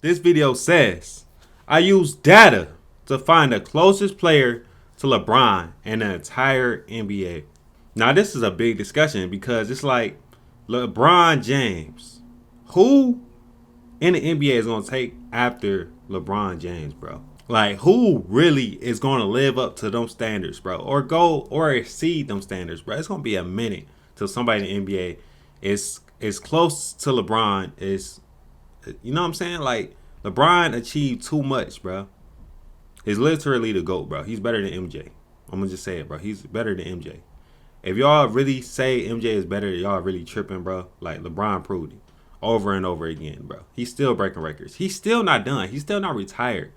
This video says, I use data to find the closest player to LeBron in the entire NBA. Now, this is a big discussion because it's like LeBron James. Who in the NBA is going to take after LeBron James, bro? Like, who really is going to live up to them standards, bro? Or go or exceed them standards, bro? It's going to be a minute till somebody in the NBA is close to LeBron. You know what I'm saying? Like, LeBron achieved too much, bro. He's literally the GOAT, bro. He's better than MJ. I'm going to just say it, bro. He's better than MJ. If y'all really say MJ is better, y'all really tripping, bro. Like, LeBron proved it over and over again, bro. He's still breaking records. He's still not done. He's still not retired.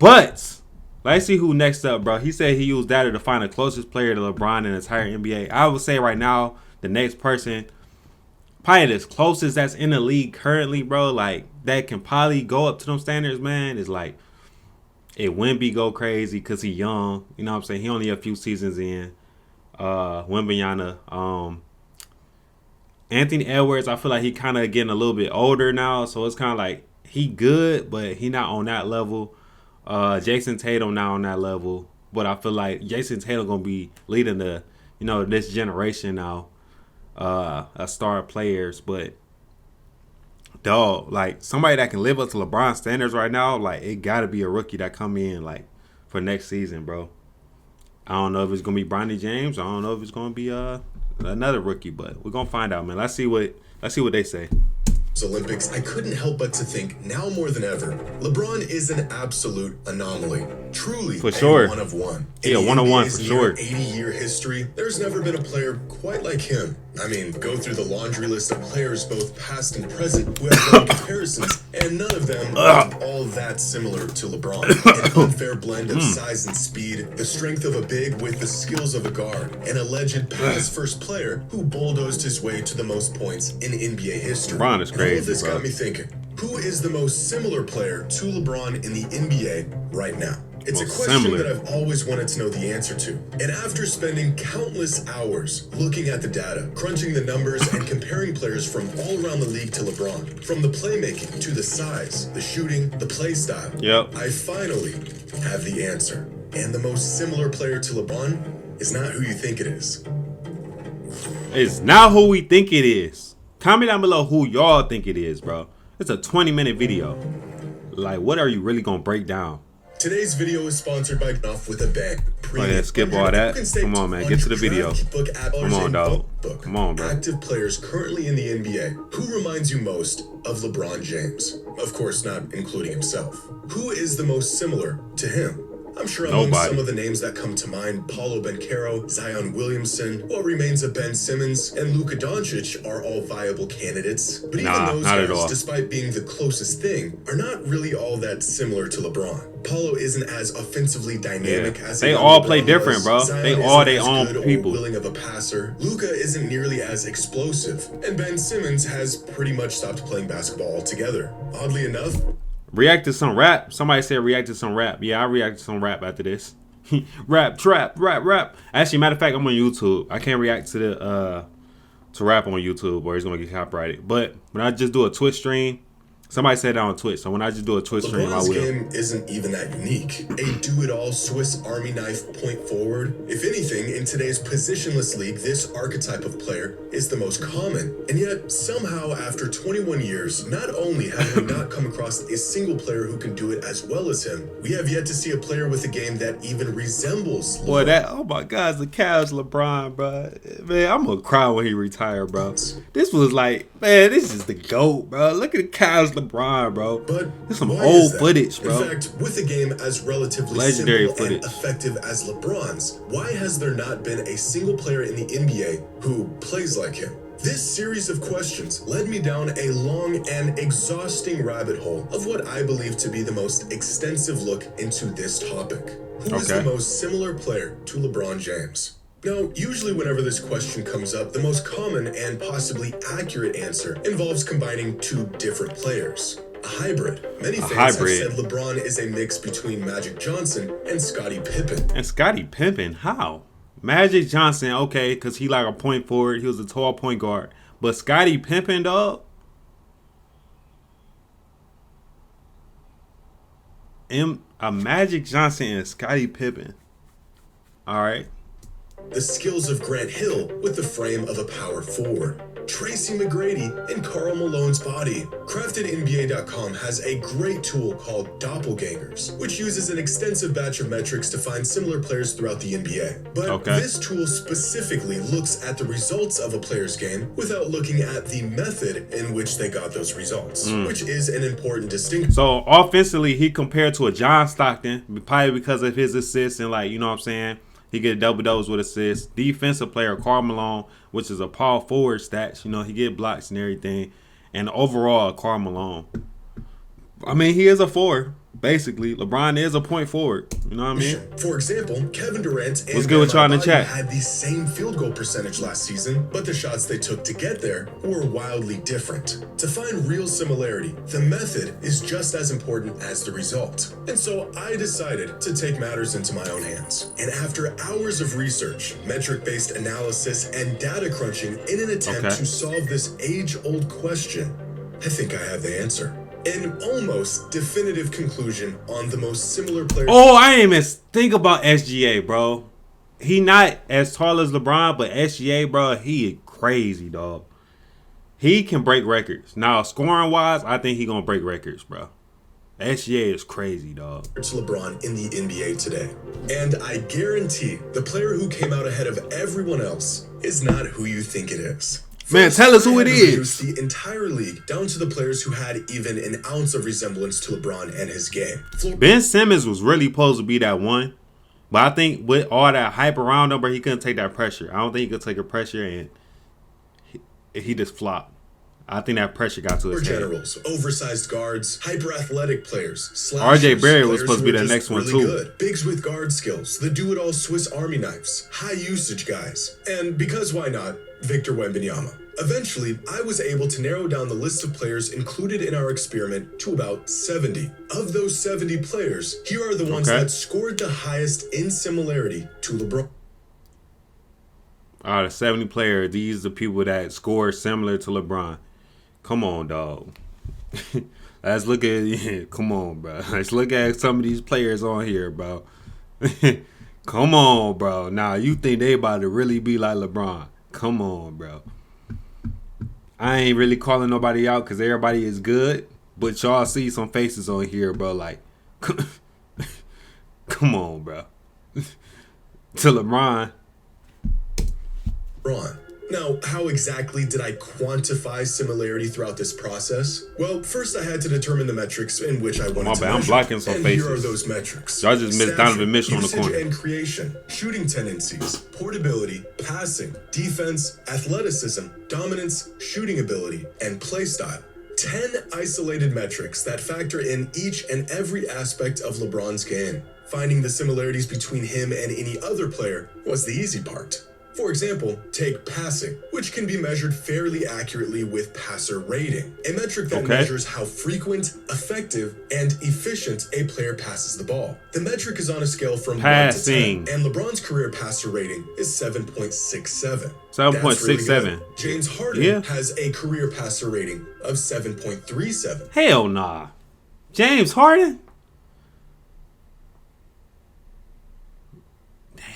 But let's see who next up, bro. He said he used data to find the closest player to LeBron in the entire NBA. I would say right now, the next person, probably the closest that's in the league currently, bro, like that can probably go up to them standards, man, is like it Wemby go crazy because he young. You know what I'm saying? He only a few seasons in. Wembyana. Anthony Edwards, I feel like he kind of getting a little bit older now, so it's kind of like he good, but he not on that level. Jason Tatum now on that level, but I feel like Jason Tatum gonna be leading the, this generation now, star players. But dog, like somebody that can live up to LeBron standards right now, like it gotta be a rookie that come in like for next season, bro. I don't know if it's gonna be Bronny James. I don't know if it's gonna be another rookie, but we're gonna find out, man. Let's see what they say. Olympics, I couldn't help but to think, now more than ever, LeBron is an absolute anomaly. Truly for sure. A one of one. Yeah, one of one for sure. 80-year history, there's never been a player quite like him. I mean, go through the laundry list of players both past and present who have run comparisons, and none of them are all that similar to LeBron. An unfair blend of size and speed, the strength of a big with the skills of a guard, an alleged pass-first player who bulldozed his way to the most points in NBA history. LeBron is crazy, all of this bro. got me thinking, who is the most similar player to LeBron in the NBA right now? It's a question that I've always wanted to know the answer to. And after spending countless hours looking at the data, crunching the numbers, and comparing players from all around the league to LeBron, from the playmaking to the size, the shooting, the play style, I finally have the answer. And the most similar player to LeBron is not who you think it is. It's not who we think it is. Comment down below who y'all think it is, bro. It's a 20-minute video. Like, what are you really gonna break down? Today's video is sponsored by Off with a Bang. Oh yeah, skip all that. Come on, man. Get to the video. Come on, dog. Come on, bro. Active players currently in the NBA. Who reminds you most of LeBron James? Of course, not including himself. Who is the most similar to him? I'm sure among some of the names that come to mind, Paolo Banchero, Zion Williamson, what remains of Ben Simmons, and Luka Doncic are all viable candidates. But even those guys, despite being the closest thing, are not really all that similar to LeBron. Paolo isn't as offensively dynamic as they all play different, bro. They all their own people. Willing of a passer. Luka isn't nearly as explosive, and Ben Simmons has pretty much stopped playing basketball altogether. Oddly enough, react to some rap. Somebody said react to some rap. Yeah, I react to some rap after this. Rap, trap, rap. Actually, matter of fact, I'm on YouTube. I can't react to the to rap on YouTube or it's gonna get copyrighted. But when I just do a Twitch stream, somebody said that on Twitch. So when I just do a Twitch stream, I will. LeBron's game isn't even that unique. A do-it-all Swiss Army knife point forward. If anything, in today's positionless league, this archetype of player is the most common. And yet, somehow, after 21 years, not only have we not come across a single player who can do it as well as him, we have yet to see a player with a game that even resembles LeBron. Boy, oh my God, the Cavs LeBron, bro. Man, I'm gonna cry when he retired, bro. This was like, man, this is the GOAT, bro. Look at the Cavs LeBron, bro. But this is some old footage, bro. In fact, with a game as relatively legendary simple footage and effective as LeBron's, why has there not been a single player in the NBA who plays like him? This series of questions led me down a long and exhausting rabbit hole of what I believe to be the most extensive look into this topic. Who is the most similar player to LeBron James? Now, usually whenever this question comes up, the most common and possibly accurate answer involves combining two different players. A hybrid. Many fans have said LeBron is a mix between Magic Johnson and Scottie Pippen. And Scottie Pippen? How? Magic Johnson, okay, because he like a point forward. He was a tall point guard. But Scottie Pippen, dog? Magic Johnson and Scottie Pippen. All right. The skills of Grant Hill with the frame of a power forward. Tracy McGrady in Karl Malone's body. CraftedNBA.com has a great tool called Doppelgangers, which uses an extensive batch of metrics to find similar players throughout the NBA. But this tool specifically looks at the results of a player's game without looking at the method in which they got those results, which is an important distinction. So offensively, he compared to a John Stockton, probably because of his assists and like, you know what I'm saying? He get double-doubles with assists. Defensive player, Karl Malone, which is a power forward stats. You know, he get blocks and everything. And overall, Karl Malone. I mean, he is a forward, basically. LeBron is a point forward. You know what I mean? For example, Kevin Durant and What's good with y'all in the chat? had the same field goal percentage last season, but the shots they took to get there were wildly different. To find real similarity, the method is just as important as the result. And so I decided to take matters into my own hands. And after hours of research, metric-based analysis, and data crunching in an attempt to solve this age-old question, I think I have the answer. An almost definitive conclusion on the most similar players. Oh, I didn't even think about SGA, bro. He not as tall as LeBron, but SGA, bro, he crazy, dog. He can break records. Now, scoring-wise, I think he gonna break records, bro. SGA is crazy, dog. It's LeBron in the NBA today. And I guarantee the player who came out ahead of everyone else is not who you think it is. Man, tell us who it is. The entire league down to the players who had even an ounce of resemblance to LeBron and his game. Ben Simmons was really supposed to be that one, but I think with all that hype around him, bro, he couldn't take that pressure. I don't think he could take the pressure, and he just flopped. I think that pressure got to his head. Generals, oversized guards, hyper-athletic players, RJ Barrett was supposed to be the next one too. Good. Bigs with guard skills, the do-it-all Swiss Army knives, high-usage guys, and because why not, Victor Wembanyama. Eventually, I was able to narrow down the list of players included in our experiment to about 70. Of those 70 players, here are the ones that scored the highest in similarity to LeBron. Out of 70 players, these are the people that score similar to LeBron. Come on, dog. Let's look at come on, bro. Let's look at some of these players on here, bro. Come on, bro. Now you think they about to really be like LeBron? Come on, bro. I ain't really calling nobody out because everybody is good, but y'all see some faces on here, bro. Like, come on, bro. To LeBron. Now, how exactly did I quantify similarity throughout this process? Well, first I had to determine the metrics in which I wanted to measure. I'm blocking some faces. Here are those metrics. Y'all just missed Donovan Mitchell on the corner. Usage and creation, shooting tendencies, portability, passing, defense, athleticism, dominance, shooting ability, and play style. 10 isolated metrics that factor in each and every aspect of LeBron's game. Finding the similarities between him and any other player was the easy part. For example, take passing, which can be measured fairly accurately with passer rating, a metric that measures how frequent, effective, and efficient a player passes the ball. The metric is on a scale from 1 to 10, and LeBron's career passer rating is 7.67. 7.67. Really James Harden has a career passer rating of 7.37. Hell nah. James Harden?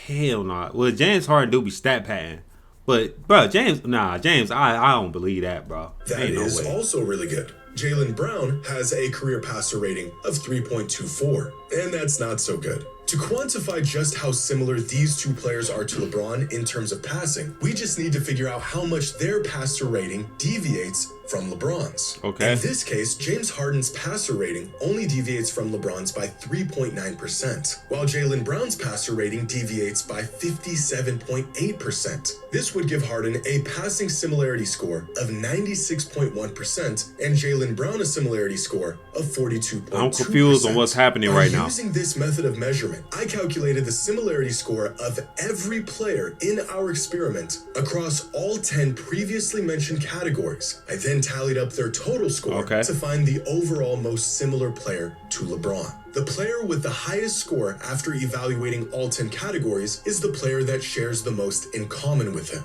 Hell no. Well, James Harden do be stat padding. But, bro, James, I don't believe that, bro. That is also really good. Jaylen Brown has a career passer rating of 3.24, and that's not so good. To quantify just how similar these two players are to LeBron in terms of passing, we just need to figure out how much their passer rating deviates from LeBron's. In this case, James Harden's passer rating only deviates from LeBron's by 3.9%, while Jaylen Brown's passer rating deviates by 57.8%. This would give Harden a passing similarity score of 96.1% and Jaylen Brown a similarity score of 42.2%. I'm confused on what's happening right now. Using this method of measurement, I calculated the similarity score of every player in our experiment across all 10 previously mentioned categories. I then tallied up their total score to find the overall most similar player to LeBron. The player with the highest score after evaluating all 10 categories is the player that shares the most in common with him.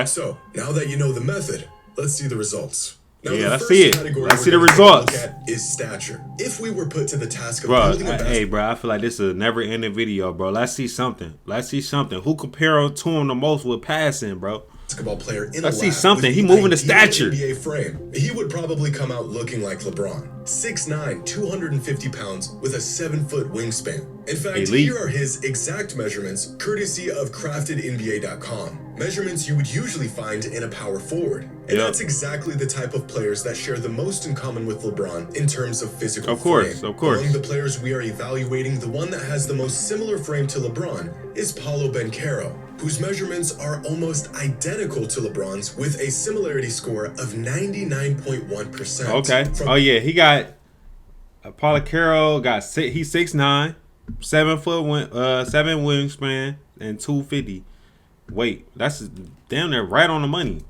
So, now that you know the method, let's see the results. Now, Yeah, the let's first see it. category Let's see we're the gonna take a look results. at is stature. If we were put to the task of Bro, building a hey, bro, I feel like this is a never-ending video, bro. Let's see something. Let's see something. Who compare to him the most with passing, bro? basketball player in Let's a see lab something. with He the moving the ideal stature. NBA frame, he would probably come out looking like LeBron. 6'9", 250 pounds with a 7-foot wingspan. In fact, Elite. here are his exact measurements, courtesy of CraftedNBA.com. Measurements you would usually find in a power forward. And that's exactly the type of players that share the most in common with LeBron in terms of physical frame. Of course. Among the players we are evaluating, the one that has the most similar frame to LeBron is Paolo Banchero, whose measurements are almost identical to LeBron's with a similarity score of 99.1%. Okay. Oh yeah, he got Paulo Caro got he's 6'9", 7 wingspan, and 250. Wait, that's damn near right on the money.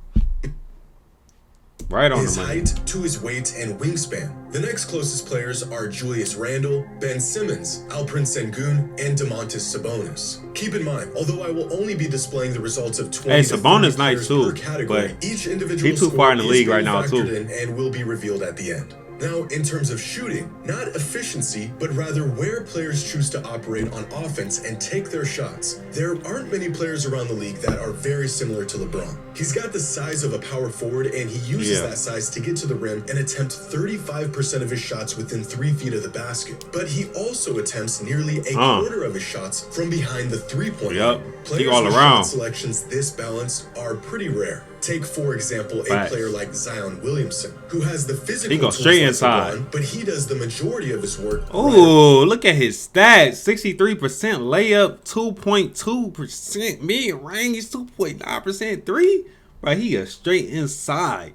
Right on his the money. height to his weight and wingspan. The next closest players are Julius Randle, Ben Simmons, Alperen Sengun, and Domantas Sabonis. Keep in mind, although I will only be displaying the results of 20 to 30 Sabonis players nice too, per category, but each individual he's too score far in the is league being right now factored too. in and will be revealed at the end. Now, in terms of shooting, not efficiency, but rather where players choose to operate on offense and take their shots, there aren't many players around the league that are very similar to LeBron. He's got the size of a power forward, and he uses that size to get to the rim and attempt 35% of his shots within 3 feet of the basket. But he also attempts nearly a quarter of his shots from behind the three-point line. Players all with around. shot selections this balanced are pretty rare. Take, for example, a player like Zion Williamson, who has the physical He goes tools straight like inside. LeBron, but he does the majority of his work. Oh, look at his stats. 63% layup, 2.2% mid-range, 2.9% three. Bro, he a straight inside.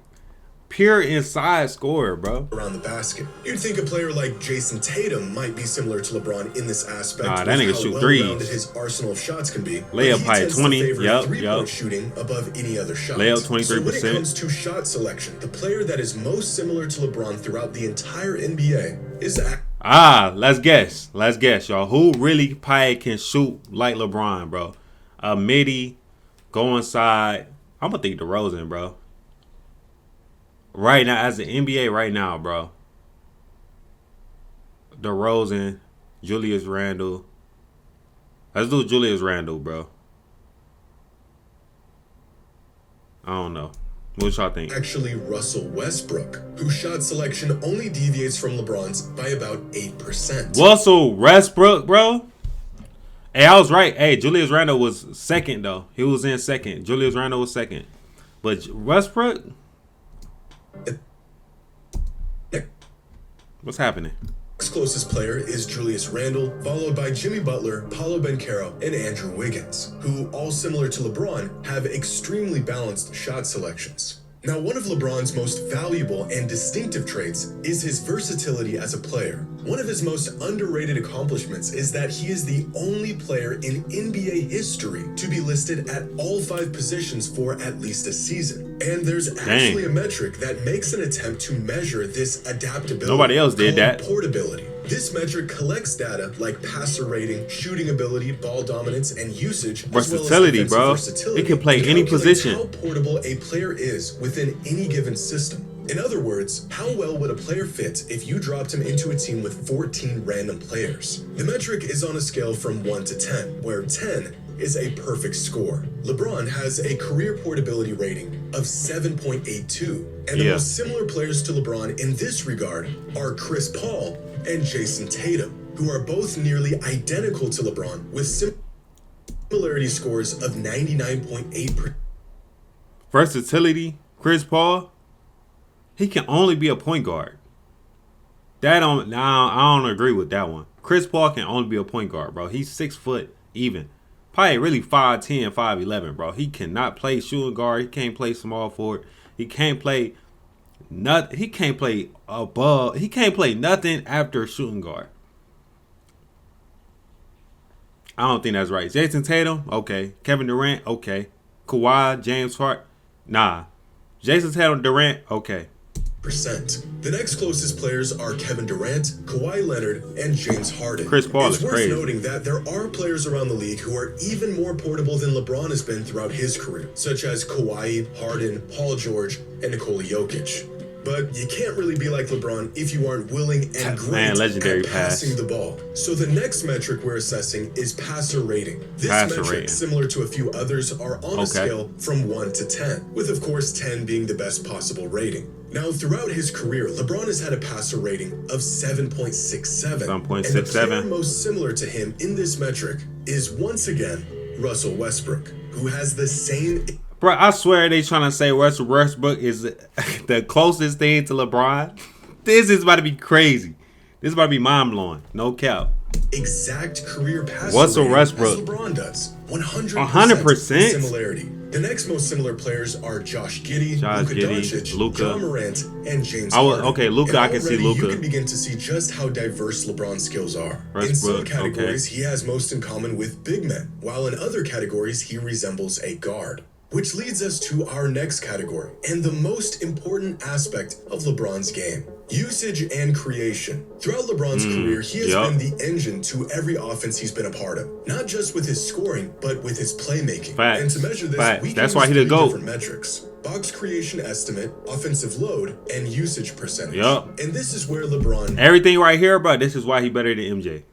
Pure inside scorer, bro. Around the basket. You'd think a player like Jason Tatum might be similar to LeBron in this aspect. Nah, that nigga with how shoot well-rounded threes. his arsenal of shots can be. Layup height 20. Three-point Yep. shooting above any other shot. Layup So when 23%. it comes to shot selection, the player that is most similar to LeBron throughout the entire NBA is let's guess, y'all. Who really probably can shoot like LeBron, bro? A midi, go inside. I'm gonna think DeRozan, bro. Right now, as an NBA right now, bro. DeRozan, Julius Randle. Let's do Julius Randle, bro. I don't know. What y'all think? actually Russell Westbrook, whose shot selection only deviates from LeBron's by about 8%. Russell Westbrook, bro. Hey, I was right. Hey, Julius Randle was second, though. He was in second. Julius Randle was second. But Westbrook? What's happening? Next closest player is Julius Randle, followed by Jimmy Butler, Paolo Banchero, and Andrew Wiggins, who, all similar to LeBron, have extremely balanced shot selections. Now, one of LeBron's most valuable and distinctive traits is his versatility as a player. One of his most underrated accomplishments is that he is the only player in NBA history to be listed at all 5 positions for at least a season. And there's actually a metric that makes an attempt to measure this adaptability. Nobody else did that. Portability. This metric collects data like passer rating, shooting ability, ball dominance, and usage. Versatility, as well bro. as versatility, It can play to any calculate position. how portable a player is within any given system. In other words, how well would a player fit if you dropped him into a team with 14 random players? The metric is on a scale from 1 to 10, where 10 is a perfect score. LeBron has a career portability rating of 7.82, and the most similar players to LeBron in this regard are Chris Paul and Jason Tatum, who are both nearly identical to LeBron with similarity scores of 99.8%. Versatility, Chris Paul, he can only be a point guard. I don't agree with that one. Chris Paul can only be a point guard, bro. He's 6 foot even. Probably really 5'10", 5'11", bro. He cannot play shooting guard. He can't play small forward. He can't play he can't play above. He can't play nothing after shooting guard. I don't think that's right. Jason Tatum, okay. Kevin Durant, okay. Kawhi, James Harden, nah. Jason Tatum, Durant, okay. The next closest players are Kevin Durant, Kawhi Leonard, and James Harden. Chris Paul is crazy. It's worth noting that there are players around the league who are even more portable than LeBron has been throughout his career, such as Kawhi, Harden, Paul George, and Nikola Jokic. But you can't really be like LeBron if you aren't willing and great legendary at passing pass. the ball. So the next metric we're assessing is passer rating. This Passer metric, rating. similar to a few others, are on a scale from 1 to 10, with of course 10 being the best possible rating. Now, throughout his career, LeBron has had a passer rating of 7.67. 7.67. And the player most similar to him in this metric is once again Russell Westbrook, who has the same. Bro, I swear they trying to say Russell Westbrook is the closest thing to LeBron. This is about to be crazy. This is about to be mind blowing. No cap. Exact career passer Russell rating Westbrook. as LeBron does. 100%, 100%? similarity. The next most similar players are Josh Giddey, Luka Doncic, Luka. John Morant, and James Harden. Okay, Luka, And I can see already Luka. You can begin to see just how diverse LeBron's skills are. In some Westbrook, categories, he has most in common with big men, while in other categories, he resembles a guard. Which leads us to our next category, and the most important aspect of LeBron's game. Usage and creation. Throughout LeBron's career, he has been the engine to every offense he's been a part of. Not just with his scoring, but with his playmaking. Facts. And to measure this, Facts. we can That's use why he the three GOAT. different metrics. Box creation estimate, offensive load, and usage percentage. Yup. And this is where LeBron Everything right here, bro, this is why he better than MJ.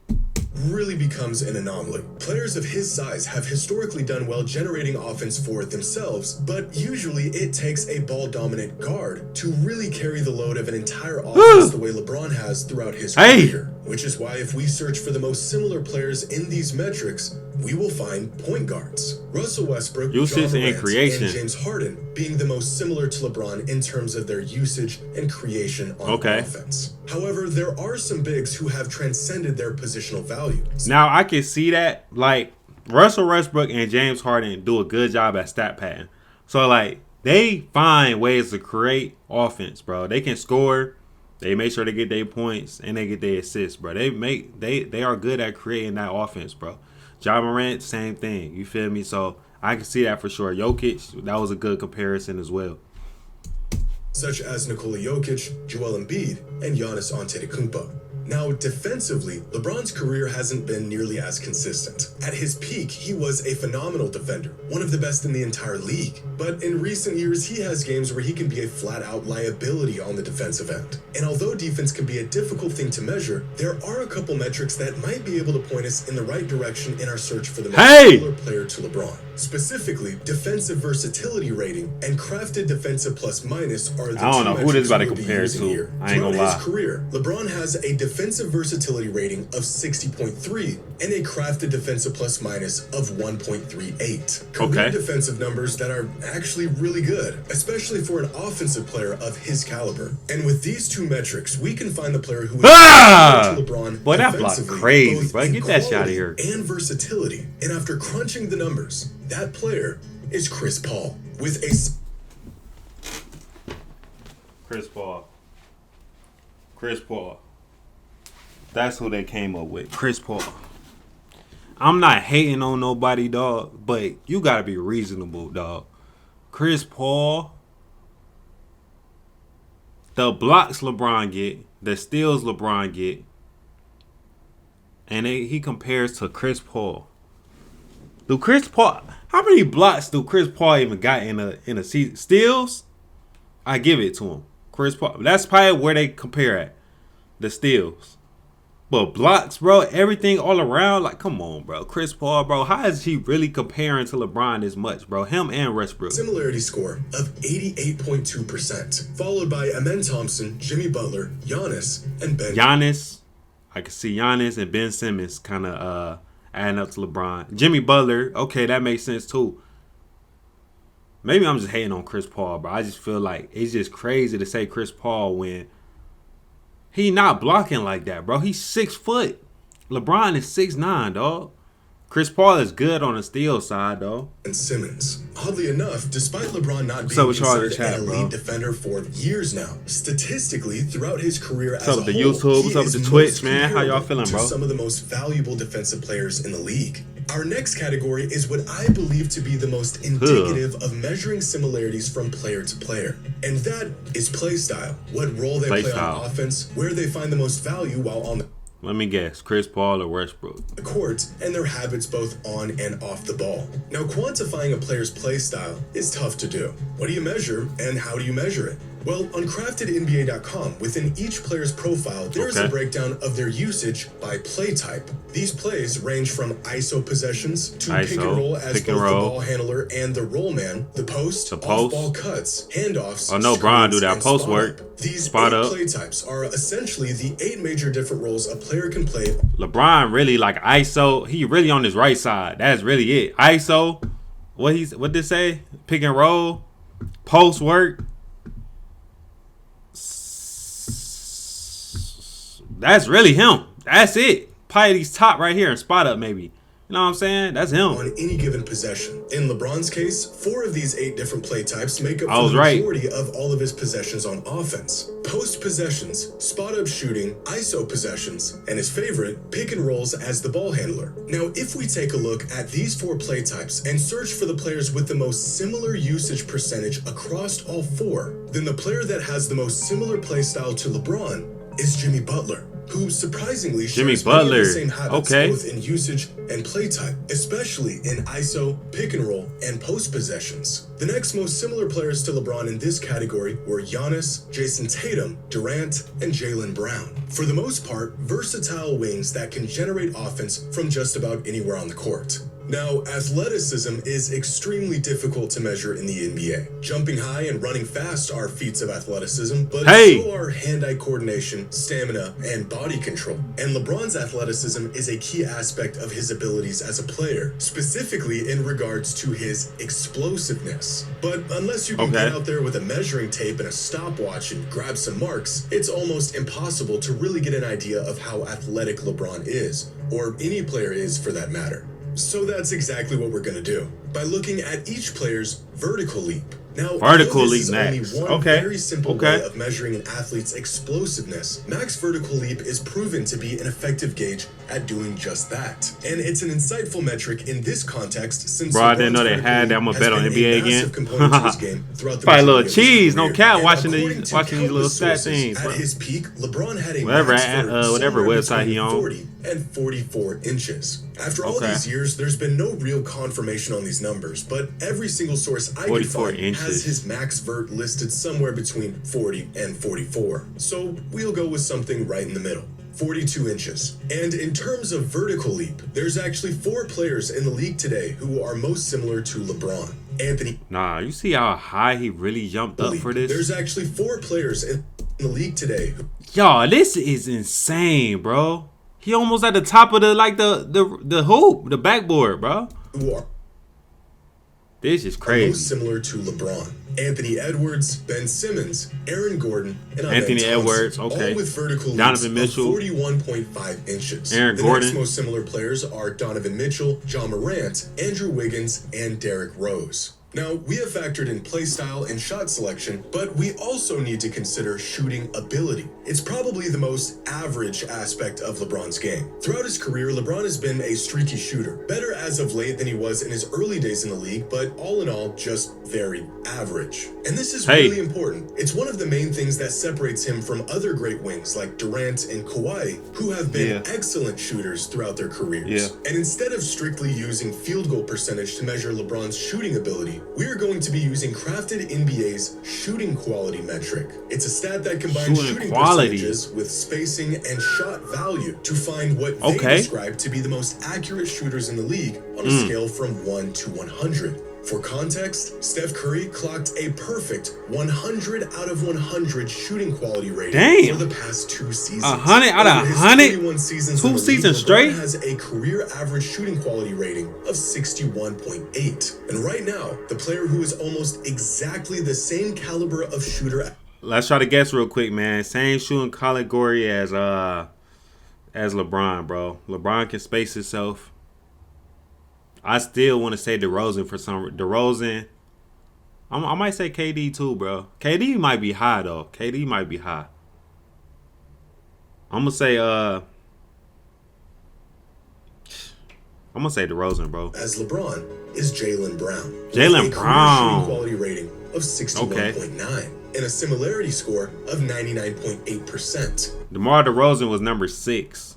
really becomes an anomaly. Players of his size have historically done well generating offense for themselves, but usually it takes a ball-dominant guard to really carry the load of an entire offense the way LeBron has throughout his career. Which is why if we search for the most similar players in these metrics, we will find point guards. Russell Westbrook, Usage John and Morant, creation. and James Harden being the most similar to LeBron in terms of their usage and creation on offense. However, there are some bigs who have transcended their positional value. Now, I can see that. Like, Russell Westbrook and James Harden do a good job at stat padding. So, like, they find ways to create offense, bro. They can score. They make sure they get their points and they get their assists, bro. They are good at creating that offense, bro. John Morant, same thing. You feel me? So I can see that for sure. Jokic, that was a good comparison as well. Such as Nikola Jokic, Joel Embiid, and Giannis Antetokounmpo. Now, defensively, LeBron's career hasn't been nearly as consistent. At his peak, he was a phenomenal defender, one of the best in the entire league. But in recent years, he has games where he can be a flat-out liability on the defensive end. And although defense can be a difficult thing to measure, there are a couple metrics that might be able to point us in the right direction in our search for the most similar player to LeBron. Specifically, defensive versatility rating and crafted defensive plus minus are the two I don't know who this metrics about to we'll be compare using to. here. I ain't gonna Throughout lie. his career, LeBron has a defensive versatility rating of 60.3 and a crafted defensive plus minus of 1.38. Career defensive numbers that are actually really good, especially for an offensive player of his caliber. And with these two metrics, we can find the player who is similar to LeBron. Boy, that block crazy, both bro. in Get that shit out of here. and versatility. And after crunching the numbers, that player is Chris Paul with a Chris Paul. That's who they came up with. Chris Paul. I'm not hating on nobody, dog, but you gotta be reasonable, dog. Chris Paul, the blocks LeBron get, the steals LeBron get, and he compares to Chris Paul. How many blocks do Chris Paul even got in a season? Steals? I give it to him. Chris Paul. That's probably where they compare at. The steals. But blocks, bro, everything all around, like, come on, bro. Chris Paul, bro, how is he really comparing to LeBron this much, bro? Him and Westbrook. Similarity score of 88.2%, followed by Amen Thompson, Jimmy Butler, Giannis, and Ben. Giannis, I can see Giannis and Ben Simmons kind of adding up to LeBron. Jimmy Butler, okay, that makes sense too. Maybe I'm just hating on Chris Paul, bro. I just feel like it's just crazy to say Chris Paul when he not blocking like that, bro. He's 6 foot. LeBron is 6'9", dog. Chris Paul is good on the steal side, though. And Simmons. Oddly enough, despite LeBron not being considered an elite defender for years now, statistically, throughout his career as What's up with the YouTube? What's up with the Twitch, man? How y'all feeling, bro? Some of the most valuable defensive players in the league. Our next category is what I believe to be the most indicative of measuring similarities from player to player. And that is play style. What role they play on offense, where they find the most value while on the Let me guess, Chris Paul or Westbrook? The court, and their habits both on and off the ball. Now, quantifying a player's play style is tough to do. What do you measure, and how do you measure it? Well, on craftednba.com, within each player's profile, there is a breakdown of their usage by play type. These plays range from ISO possessions to pick and roll as both the ball handler and the roll man, the post, off-ball cuts, handoffs, oh no, Bron do that post work. These spot 8 up. play types are essentially the 8 major different roles a player can play. LeBron really like ISO. He really on his right side. That's really it. ISO. What did it say? Pick and roll, post work. That's really him. That's it. Probably these top right here and spot up maybe. You know what I'm saying? That's him. On any given possession. In LeBron's case, 4 of these 8 different play types make up for the majority of all of his possessions on offense. Post possessions, spot up shooting, ISO possessions, and his favorite, pick and rolls as the ball handler. Now, if we take a look at these 4 play types and search for the players with the most similar usage percentage across all 4, then the player that has the most similar play style to LeBron is Jimmy Butler, who surprisingly shares many of the same habits both in usage and play type, especially in ISO, pick and roll, and post possessions. The next most similar players to LeBron in this category were Giannis, Jason Tatum, Durant, and Jaylen Brown. For the most part, versatile wings that can generate offense from just about anywhere on the court. Now, athleticism is extremely difficult to measure in the NBA. Jumping high and running fast are feats of athleticism, but so are hand-eye coordination, stamina, and body control. And LeBron's athleticism is a key aspect of his abilities as a player, specifically in regards to his explosiveness. But unless you can get out there with a measuring tape and a stopwatch and grab some marks, it's almost impossible to really get an idea of how athletic LeBron is, or any player is for that matter. So that's exactly what we're going to do, by looking at each player's vertical leap. Now, vertical leap is only one very simple way of measuring an athlete's explosiveness. Max vertical leap is proven to be an effective gauge at doing just that. And it's an insightful metric in this context since I didn't know they had that. I'm going to bet on NBA again. Probably a little cheese, no cap, watching these little stat things. At his peak, LeBron had a whatever website he on. 40 and 44 inches. After all these years, there's been no real confirmation on these numbers, but every single source I could find has his max vert listed somewhere between 40 and 44. So we'll go with something right in the middle. 42 inches. And in terms of vertical leap, there's actually 4 players in the league today who are most similar to LeBron. Anthony. Nah, you see how high he really jumped up for this? There's actually 4 players in the league today. Y'all, this is insane, bro. He almost at the top of the hoop, the backboard, bro. Who are this is crazy. Most similar to LeBron. Anthony Edwards, Ben Simmons, Aaron Gordon, and Anthony Edwards, all with vertical Donovan leaps Mitchell, of 41.5 inches. Aaron the Gordon. Next most similar players are Donovan Mitchell, John Morant, Andrew Wiggins, and Derrick Rose. Now, we have factored in play style and shot selection, but we also need to consider shooting ability. It's probably the most average aspect of LeBron's game. Throughout his career, LeBron has been a streaky shooter, better as of late than he was in his early days in the league, but all in all, just very average. And this is really important. It's one of the main things that separates him from other great wings like Durant and Kawhi, who have been excellent shooters throughout their careers. And instead of strictly using field goal percentage to measure LeBron's shooting ability, we're going to be using Crafted NBA's shooting quality metric. It's a stat that combines shooting percentages with spacing and shot value to find what they describe to be the most accurate shooters in the league on a scale from 1 to 100. For context, Steph Curry clocked a perfect 100 out of 100 shooting quality rating for the past 2 seasons. 100 out of 100? 2 seasons straight? Has a career average shooting quality rating of 61.8. And right now, the player who is almost exactly the same caliber of shooter. Let's try to guess real quick, man. Same shooting category as LeBron, bro. LeBron can space himself. I still want to say DeRozan for some. DeRozan. I might say KD too, bro. KD might be high though. KD might be high. I'm gonna say DeRozan, bro. As LeBron is Jaylen Brown. Jaylen Brown. Shooting quality rating of 61.9 and a similarity score of 99.8%. DeMar DeRozan was number 6.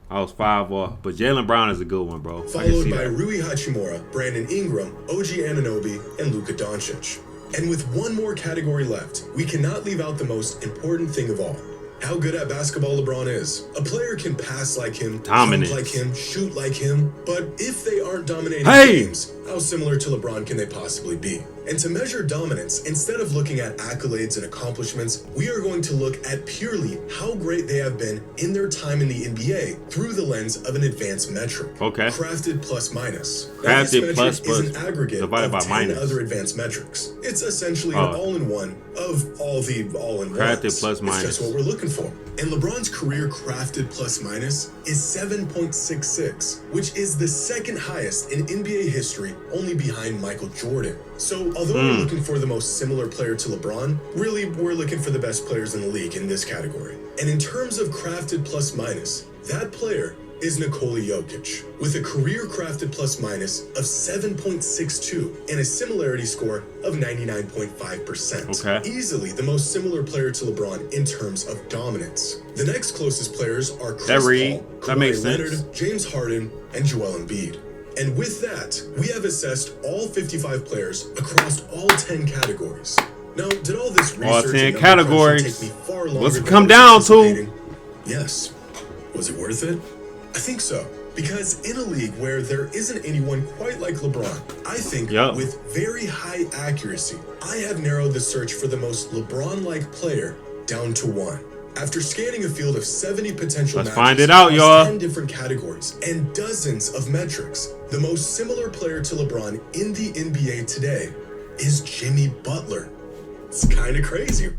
I was 5 off, but Jaylen Brown is a good one, bro. Followed by Rui Hachimura, Brandon Ingram, OG Anunoby, and Luka Doncic. And with one more category left, we cannot leave out the most important thing of all. How good at basketball LeBron is. A player can pass like him, dunk like him, shoot like him, but if they aren't dominating games, how similar to LeBron can they possibly be? And to measure dominance, instead of looking at accolades and accomplishments, we are going to look at purely how great they have been in their time in the NBA through the lens of an advanced metric. Okay. Crafted plus minus. Crafted plus is an aggregate divided by 10 minus. other advanced metrics. It's essentially an all-in-one of all the all-in-ones. Crafted plus minus. It's just what we're looking for. And LeBron's career crafted plus minus is 7.66, which is the second highest in NBA history, only behind Michael Jordan. So although we're looking for the most similar player to LeBron, really we're looking for the best players in the league in this category. And in terms of crafted plus minus, that player is Nikola Jokic, with a career crafted plus minus of 7.62 and a similarity score of 99.5%. Okay. Easily the most similar player to LeBron in terms of dominance. The next closest players are Chris Paul, Kawhi Leonard, James Harden, and Joel Embiid. And with that, we have assessed all 55 players across all 10 categories. Now, did all this research all 10 and categories. take me far longer What's it than come I was down to? anticipating? Yes. Was it worth it? I think so. Because in a league where there isn't anyone quite like LeBron, I think with very high accuracy, I have narrowed the search for the most LeBron-like player down to one. After scanning a field of 70 potential matches find it out, y'all. 10 different categories and dozens of metrics, the most similar player to LeBron in the NBA today is Jimmy Butler. It's kind of crazy.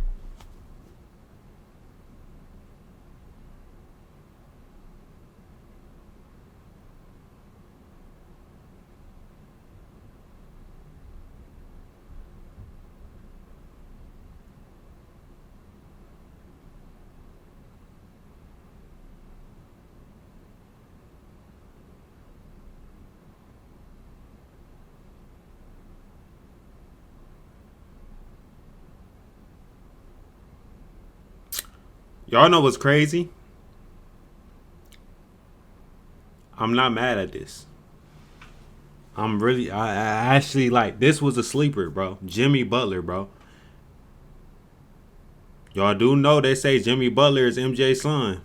Y'all know what's crazy? I'm not mad at this. I actually like, this was a sleeper, bro. Jimmy Butler, bro. Y'all do know they say Jimmy Butler is MJ's son.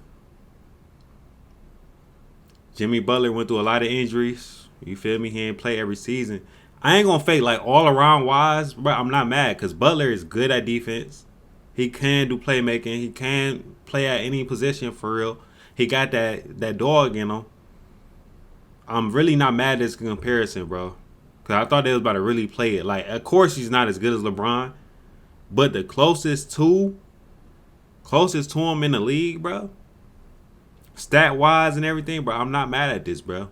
Jimmy Butler went through a lot of injuries. You feel me? He ain't play every season. I ain't gonna fake, like, all around wise, bro. I'm not mad because Butler is good at defense. He can do playmaking. He can play at any position for real. He got that dog in him. I'm really not mad at this comparison, bro. Because I thought they was about to really play it. Like, of course he's not as good as LeBron. But the closest to him in the league, bro. Stat-wise and everything, bro. I'm not mad at this, bro.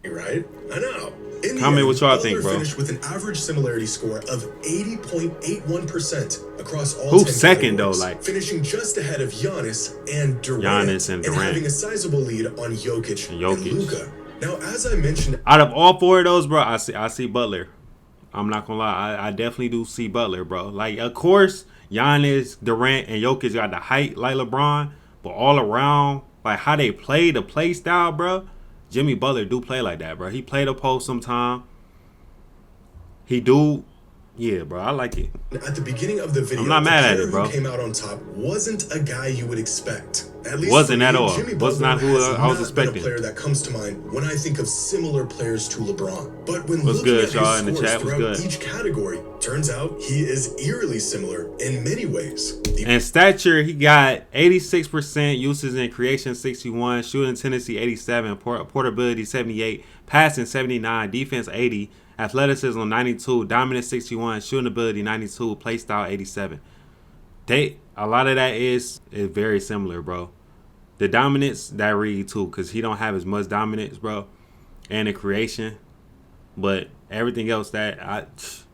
Right? I know. Comment what y'all think, bro. Finished with an average similarity score of 80.81% across all 10 Who's second categories, though? Like, finishing just ahead of Giannis and Durant, and having a sizable lead on Jokic and Luka. Now, as I mentioned, out of all four of those, bro, I see Butler. I'm not gonna lie, I definitely do see Butler, bro. Like, of course, Giannis, Durant, and Jokic got the height like LeBron, but all around, like how they play, the play style, bro. Jimmy Butler do play like that, bro. He play the post sometime. He do. Yeah, bro. I like it. At the beginning of the video, I'm not mad at it, bro. Who came out on top wasn't a guy you would expect. At least wasn't at all. Jimmy Was not who I was expecting. A player that comes to mind when I think of similar players to LeBron. But when what's looking good, at y'all, his in the scores chat? What's throughout good? Each category, turns out he is eerily similar in many ways. And stature, he got 86% uses in creation 61, shooting tendency 87, portability 78, passing 79, defense 80, athleticism 92, dominance 61, shooting ability 92, play style 87. A lot of that is very similar, bro. The dominance, that read too, because he don't have as much dominance, bro, and the creation. But everything else that's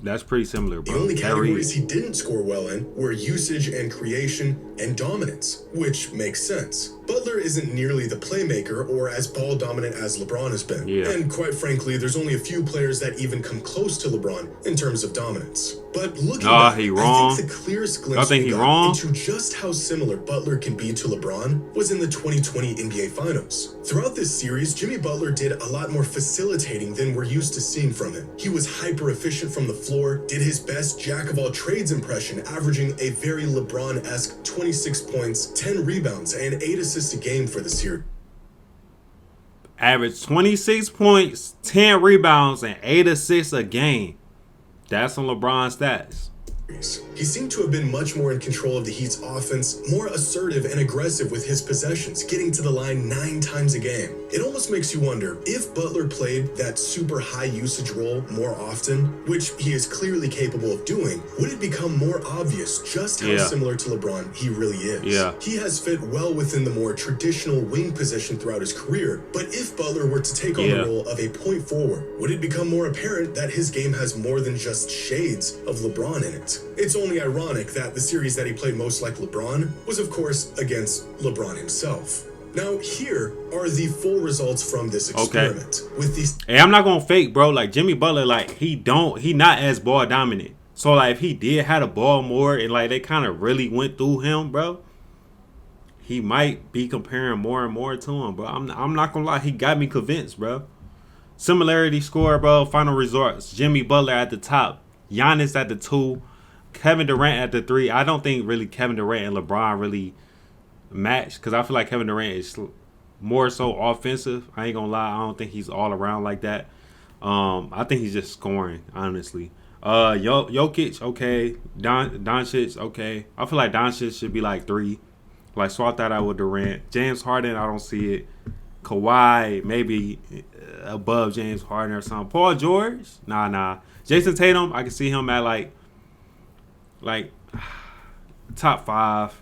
That's pretty similar, The bro. only Kyrie. categories he didn't score well in were usage and creation and dominance, which makes sense. Butler isn't nearly the playmaker or as ball dominant as LeBron has been. Yeah. And quite frankly, there's only a few players that even come close to LeBron in terms of dominance. But looking back, he wrong. I think the clearest Y'all glimpse think we he got wrong? into just how similar Butler can be to LeBron was in the 2020 NBA Finals. Throughout this series, Jimmy Butler did a lot more facilitating than we're used to seeing from him. He was hyper efficient from the floor, did his best jack of all trades impression, averaging a very LeBron-esque 26 points, 10 rebounds, and 8 assists a game for the series. Average 26 points, 10 rebounds, and 8 assists a game. That's on LeBron's stats. He seemed to have been much more in control of the Heat's offense, more assertive and aggressive with his possessions, getting to the line 9 times a game. It almost makes you wonder if Butler played that super high usage role more often, which he is clearly capable of doing, would it become more obvious just how similar to LeBron he really is? Yeah. He has fit well within the more traditional wing position throughout his career, but if Butler were to take on the role of a point forward, would it become more apparent that his game has more than just shades of LeBron in it? It's only ironic that the series that he played most like LeBron was, of course, against LeBron himself. Now, here are the full results from this experiment. With these, hey, I'm not gonna fake, bro. Like Jimmy Butler, like he not as ball dominant. So like if he did have the ball more and like they kind of really went through him, bro, he might be comparing more and more to him, bro. I'm not gonna lie, he got me convinced, bro. Similarity score, bro. Final results: Jimmy Butler at the top, Giannis at the 2. Kevin Durant at the 3. I don't think really Kevin Durant and LeBron really match because I feel like Kevin Durant is more so offensive. I ain't gonna lie. I don't think he's all around like that. I think he's just scoring, honestly. Jokic, okay. Doncic, okay. I feel like Doncic should be like 3. Like swap that out with Durant. James Harden, I don't see it. Kawhi, maybe above James Harden or something. Paul George, nah. Jason Tatum, I can see him at like top 5.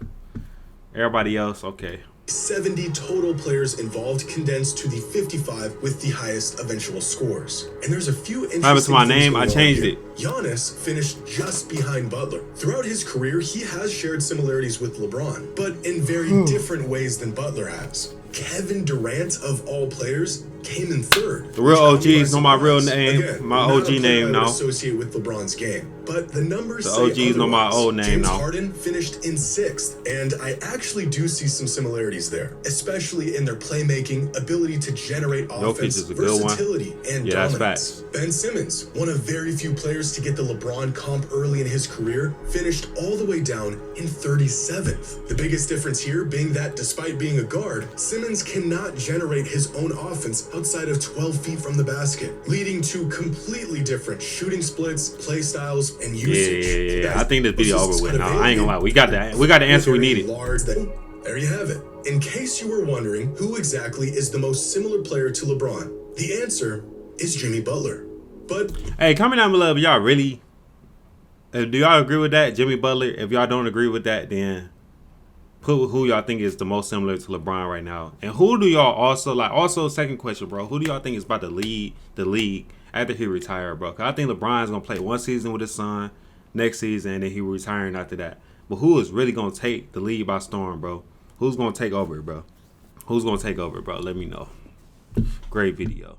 Everybody else, okay. 70 total players involved condensed to the 55 with the highest eventual scores. And there's a few interesting What happened to my things name? going I on changed here. it. Giannis finished just behind Butler. Throughout his career, he has shared similarities with LeBron, but in very different ways than Butler has. Kevin Durant, of all players, came in 3rd. The real which caught me OGs by know my real surprise. name. Again, My not OG a player name I would now. associate with LeBron's game, but the numbers The say OGs know my otherwise. old name James now. Harden finished in 6th, and I actually do see some similarities there, especially in their playmaking, ability to generate offense, is a good one. versatility, and Yeah, that's dominance. facts. Ben Simmons, one of very few players to get the LeBron comp early in his career, finished all the way down in 37th. The biggest difference here being that despite being a guard, Simmons cannot generate his own offense outside of 12 feet from the basket, leading to completely different shooting splits, play styles, and usage. Yeah. I think this video over with now. I ain't gonna lie. We got the answer we needed. There you have it. In case you were wondering who exactly is the most similar player to LeBron, the answer is Jimmy Butler. But Hey, comment down below if y'all really do y'all agree with that, Jimmy Butler? If y'all don't agree with that, then put who y'all think is the most similar to LeBron right now. And who do y'all also like? Also, second question, bro. Who do y'all think is about to lead the league after he retire, bro? 'Cause I think LeBron's gonna play one season with his son, next season, and then he retiring after that. But who is really gonna take the league by storm, bro? Who's gonna take over, bro? Who's gonna take over, bro? Let me know. Great video.